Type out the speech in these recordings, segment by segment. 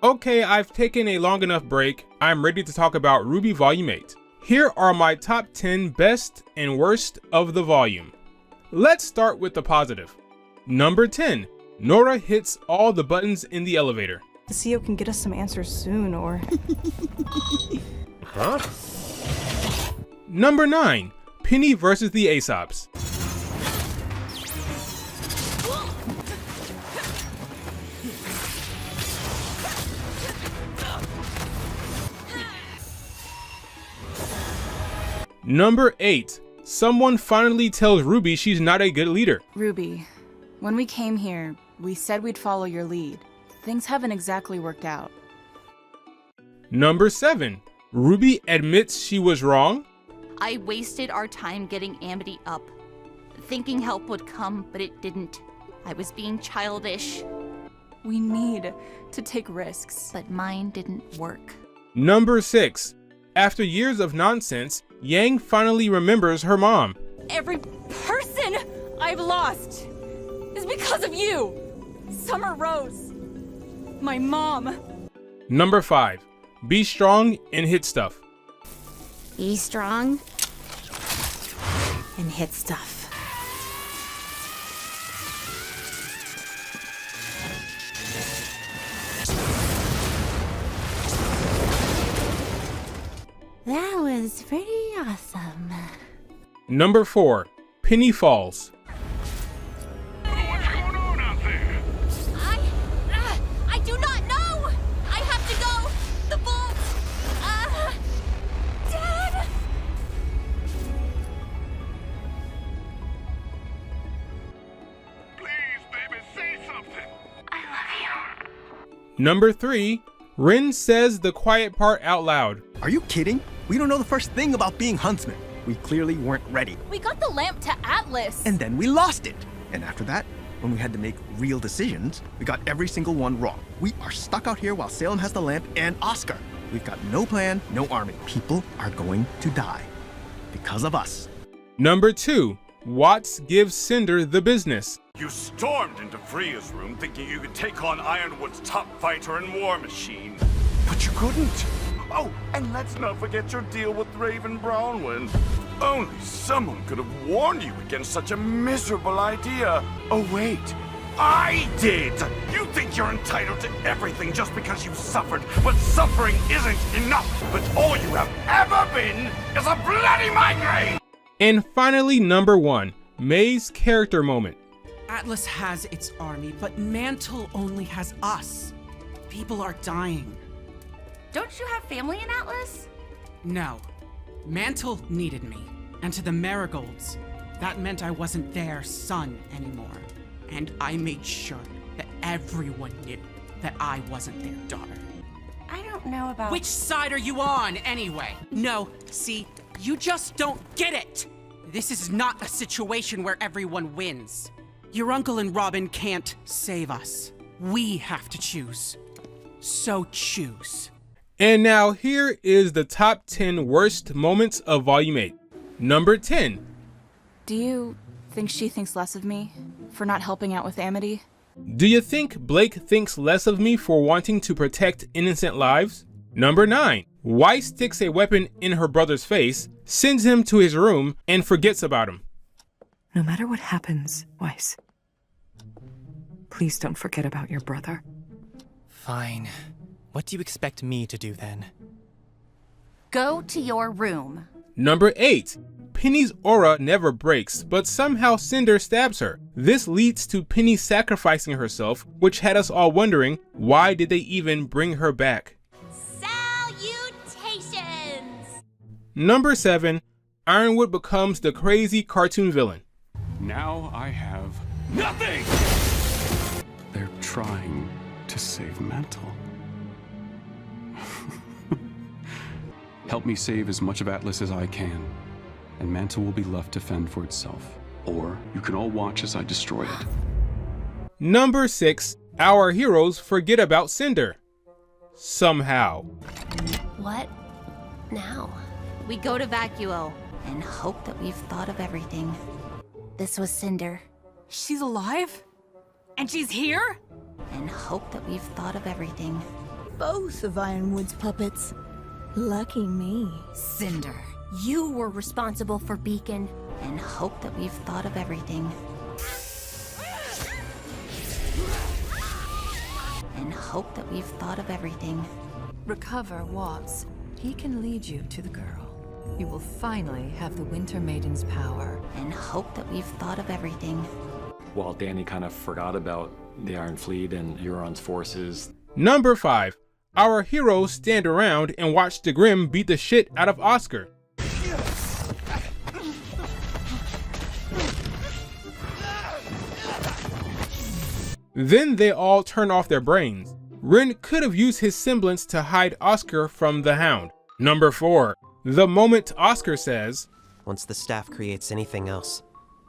Okay, I've taken a long enough break. I'm ready to talk about RWBY Volume 8. Here are my top 10 best and worst of the volume. Let's start with the positive. Number 10. Nora hits all the buttons in the elevator. The CEO can get us some answers soon, or... Huh? Number 9. Penny versus the Aesops. Number 8. Someone finally tells RWBY she's not a good leader. RWBY, when we came here, we said we'd follow your lead. Things haven't exactly worked out. Number 7. RWBY admits she was wrong. I wasted our time getting Amity up, thinking help would come, but it didn't. I was being childish, We need to take risks. but mine didn't work. Number 6. After years of nonsense, Yang finally remembers her mom. Every person I've lost is because of you! Summer Rose, my mom. Number 5. Be strong and hit stuff. Be strong and hit stuff. That was pretty awesome. Number 4. Penny falls. What's going on out there? I do not know! I have to go! The vault! Dad! Please, baby, say something. Number 3. Rin says the quiet part out loud. Are you kidding? We don't know the first thing about being huntsmen. We clearly weren't ready. We got the lamp to Atlas. And then we lost it. And after that, when we had to make real decisions, we got every single one wrong. We are stuck out here while Salem has the lamp and Oscar. We've got no plan, no army. People are going to die. Because of us. Number 2. Watts gives Cinder the business. You stormed into Freya's room thinking you could take on Ironwood's top fighter and war machine. But you couldn't. Oh, and let's not forget your deal with Raven Brownwind. Only someone could have warned you against such a miserable idea. Oh, wait. I did! You think you're entitled to everything just because you suffered, but suffering isn't enough. But all you have ever been is a bloody migraine! And finally, number 1. May's character moment. Atlas has its army, but Mantle only has us. People are dying. Don't you have family in Atlas? No. Mantle needed me. And to the Marigolds, that meant I wasn't their son anymore. And I made sure that everyone knew that I wasn't their daughter. I don't know about... Which side are you on, anyway? No, see, you just don't get it! This is not a situation where everyone wins. Your uncle and Robin can't save us. We have to choose. So choose. And now here is the top 10 worst moments of Volume 8. Number 10. Do you think she thinks less of me for not helping out with Amity? Do you think Blake thinks less of me for wanting to protect innocent lives? Number 9. Weiss sticks a weapon in her brother's face, sends him to his room, and forgets about him. No matter what happens, Weiss, please don't forget about your brother. Fine. What do you expect me to do then? Go to your room. Number 8. Penny's aura never breaks, but somehow Cinder stabs her. This leads to Penny sacrificing herself, which had us all wondering, why did they even bring her back? Salutations! Number 7. Ironwood becomes the crazy cartoon villain. Now I have nothing! They're trying to save Mantle. Help me save as much of Atlas as I can, and Mantle will be left to fend for itself. Or you can all watch as I destroy it. Number 6. Our heroes forget about Cinder. Somehow. What now? We go to Vacuo and hope that we've thought of everything. This was Cinder. She's alive? And she's here? And hope that we've thought of everything. both of Ironwood's puppets. Lucky me. Cinder, you were responsible for Beacon. And hope that we've thought of everything. And hope that we've thought of everything. Recover Watts. He can lead you to the girl. You will finally have the Winter Maiden's power. And hope that we've thought of everything. While Danny kind of forgot about the Iron Fleet and Euron's forces. Number 5. Our heroes stand around and watch the Grimm beat the shit out of Oscar. Then they all turn off their brains. Ren could have used his semblance to hide Oscar from the Hound. Number 4. The moment Oscar says, "Once the staff creates anything else,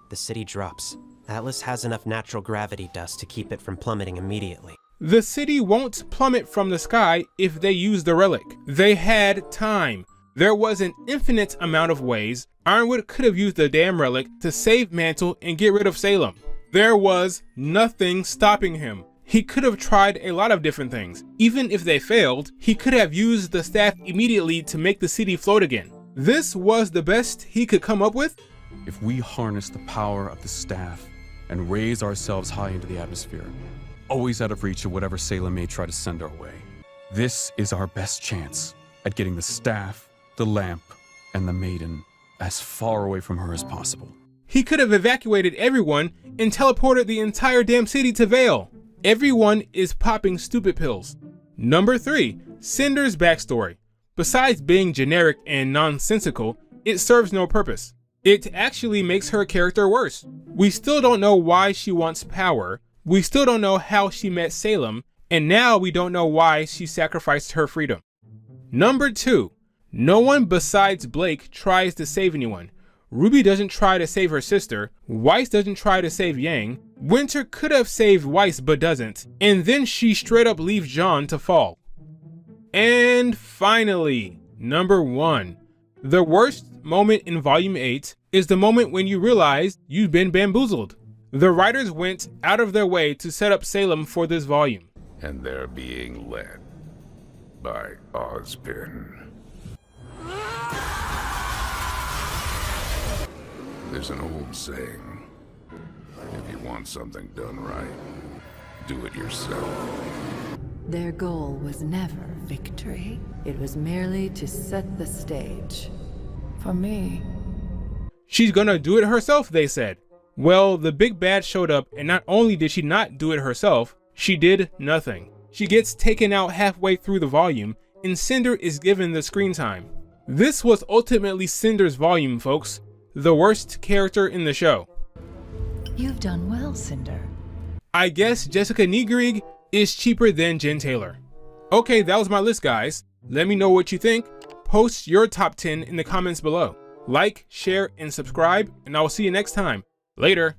the city drops. Atlas has enough natural gravity dust to keep it from plummeting immediately." The city won't plummet from the sky if they use the relic. They had time. There was an infinite amount of ways Ironwood could have used the damn relic to save Mantle and get rid of Salem. There was nothing stopping him. He could have tried a lot of different things. Even if they failed, he could have used the staff immediately to make the city float again. This was the best he could come up with. If we harness the power of the staff and raise ourselves high into the atmosphere, always out of reach of whatever Salem may try to send our way, this is our best chance at getting the staff, the lamp, and the maiden as far away from her as possible. He could have evacuated everyone and teleported the entire damn city to Vale. Everyone is popping stupid pills. Number 3. Cinder's backstory. Besides being generic and nonsensical, it serves no purpose. It actually makes her character worse. We still don't know why she wants power, we still don't know how she met Salem, and now we don't know why she sacrificed her freedom. Number 2. No one besides Blake tries to save anyone. Ruby doesn't try to save her sister, Weiss doesn't try to save Yang, Winter could have saved Weiss but doesn't, and then she straight up leaves John to fall. And finally, number 1. The worst moment in Volume 8 is the moment when you realize you've been bamboozled. The writers went out of their way to set up Salem for this volume. And they're being led by Ozpin. There's an old saying, if you want something done right, do it yourself. Their goal was never victory. It was merely to set the stage. For me. She's gonna do it herself, they said. Well, the big bad showed up, and not only did she not do it herself, she did nothing. She gets taken out halfway through the volume, and Cinder is given the screen time. This was ultimately Cinder's volume, folks. The worst character in the show. You've done well, Cinder. I guess Jessica Negrig is cheaper than Jen Taylor. Okay, that was my list, guys. Let me know what you think. Post your top 10 in the comments below. Like, share, and subscribe, and I will see you next time. Later.